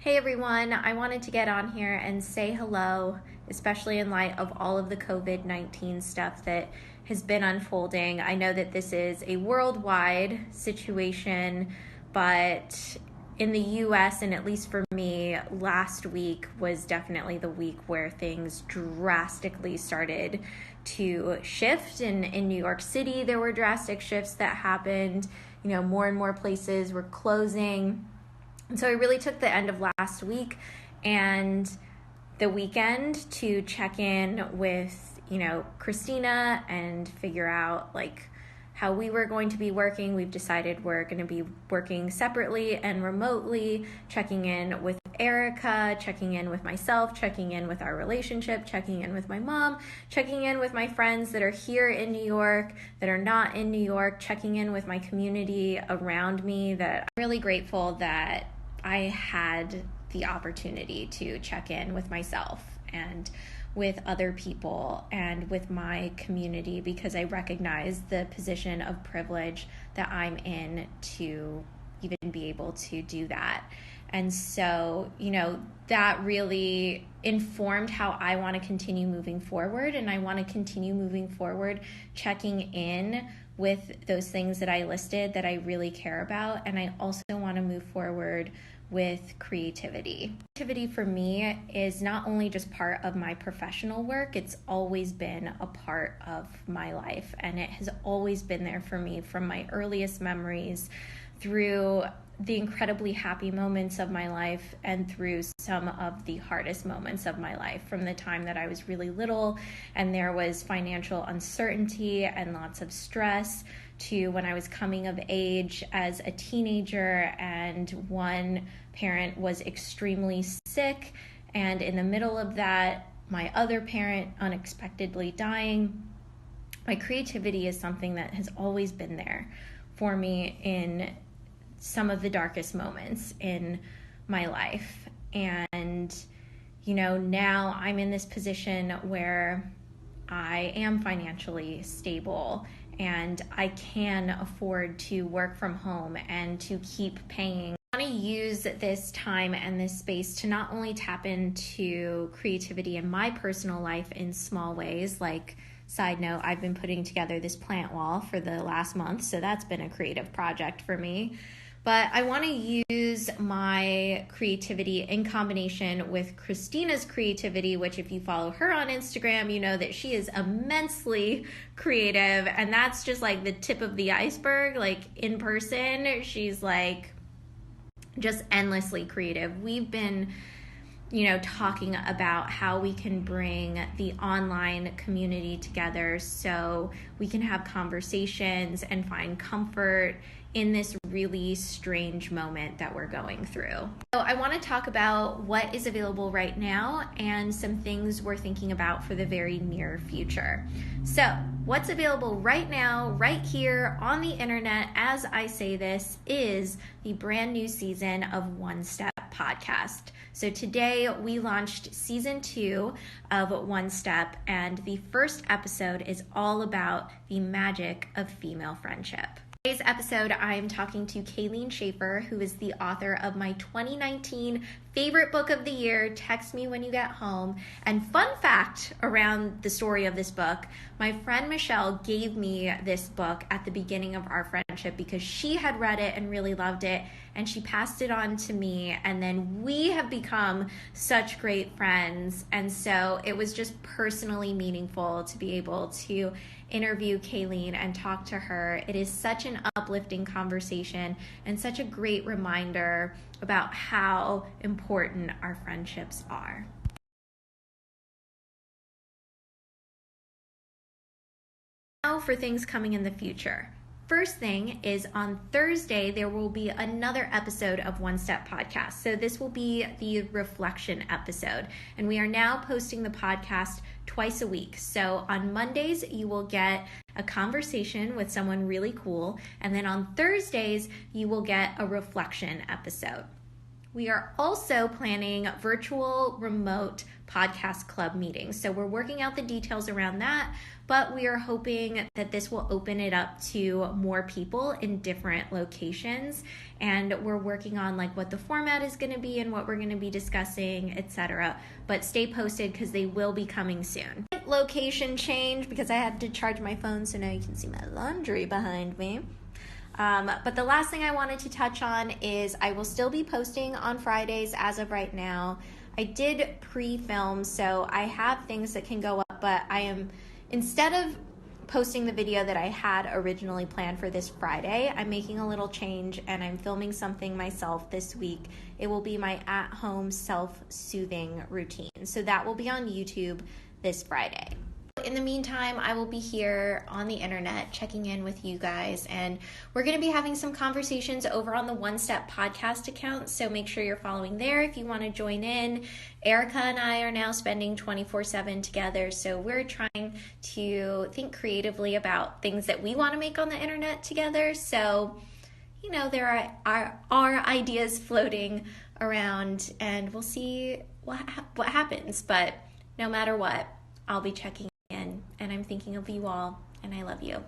Hey everyone, I wanted to get on here and say hello, especially in light of all of the COVID-19 stuff that has been unfolding. I know that this is a worldwide situation, but in the US, and at least for me, last week was definitely the week where things drastically started to shift. In New York City, there were drastic shifts that happened. More and more places were closing. And so I really took the end of last week and the weekend to check in with, Christina and figure out how we were going to be working. We've decided we're going to be working separately and remotely, checking in with Erica, checking in with myself, checking in with our relationship, checking in with my mom, checking in with my friends that are here in New York, that are not in New York, checking in with my community around me. That I'm really grateful that I had the opportunity to check in with myself and with other people and with my community, because I recognize the position of privilege that I'm in to even be able to do that. And so, that really informed how I want to continue moving forward. And I want to continue moving forward, checking in with those things that I listed that I really care about. And I also want to move forward with creativity. Creativity for me is not only just part of my professional work, it's always been a part of my life. And it has always been there for me from my earliest memories through the incredibly happy moments of my life and through some of the hardest moments of my life, from the time that I was really little and there was financial uncertainty and lots of stress, to when I was coming of age as a teenager and one parent was extremely sick, and in the middle of that, my other parent unexpectedly dying. My creativity is something that has always been there for me in some of the darkest moments in my life. And, now I'm in this position where I am financially stable and I can afford to work from home and to keep paying. I want to use this time and this space to not only tap into creativity in my personal life in small ways, like, side note, I've been putting together this plant wall for the last month, so that's been a creative project for me. But I want to use my creativity in combination with Christina's creativity, which if you follow her on Instagram, you know that she is immensely creative. And that's just like the tip of the iceberg. Like, in person, she's just endlessly creative. We've been talking about how we can bring the online community together so we can have conversations and find comfort in this really strange moment that we're going through. So I want to talk about what is available right now and some things we're thinking about for the very near future. So what's available right now, right here on the internet, as I say this, is the brand new season of One Step podcast. So today we launched season 2 of One Step, and the first episode is all about the magic of female friendship. Today's episode, I'm talking to Kayleen Schaefer, who is the author of my 2019 favorite book of the year, Text Me When You Get Home. And fun fact around the story of this book, my friend Michelle gave me this book at the beginning of our friendship because she had read it and really loved it, and she passed it on to me, and then we have become such great friends. And so it was just personally meaningful to be able to interview Kayleen and talk to her. It is such an uplifting conversation and such a great reminder about how important our friendships are. Now for things coming in the future. First thing is, on Thursday, there will be another episode of One Step Podcast. So this will be the reflection episode. And we are now posting the podcast twice a week. So on Mondays, you will get a conversation with someone really cool. And then on Thursdays, you will get a reflection episode. We are also planning virtual remote podcast club meetings. So we're working out the details around that, but we are hoping that this will open it up to more people in different locations. And we're working on like what the format is going to be and what we're going to be discussing, etc. But stay posted because they will be coming soon. Location change because I had to charge my phone, so now you can see my laundry behind me. But the last thing I wanted to touch on is I will still be posting on Fridays as of right now. I did pre-film, so I have things that can go up, but instead of posting the video that I had originally planned for this Friday, I'm making a little change and I'm filming something myself this week. It will be my at-home self-soothing routine. So that will be on YouTube this Friday. In the meantime, I will be here on the internet checking in with you guys, and we're going to be having some conversations over on the One Step podcast account, so make sure you're following there if you want to join in. Erica and I are now spending 24/7 together, so we're trying to think creatively about things that we want to make on the internet together. So, there are ideas floating around, and we'll see what happens, but no matter what, I'll be checking in, and I'm thinking of you all, and I love you.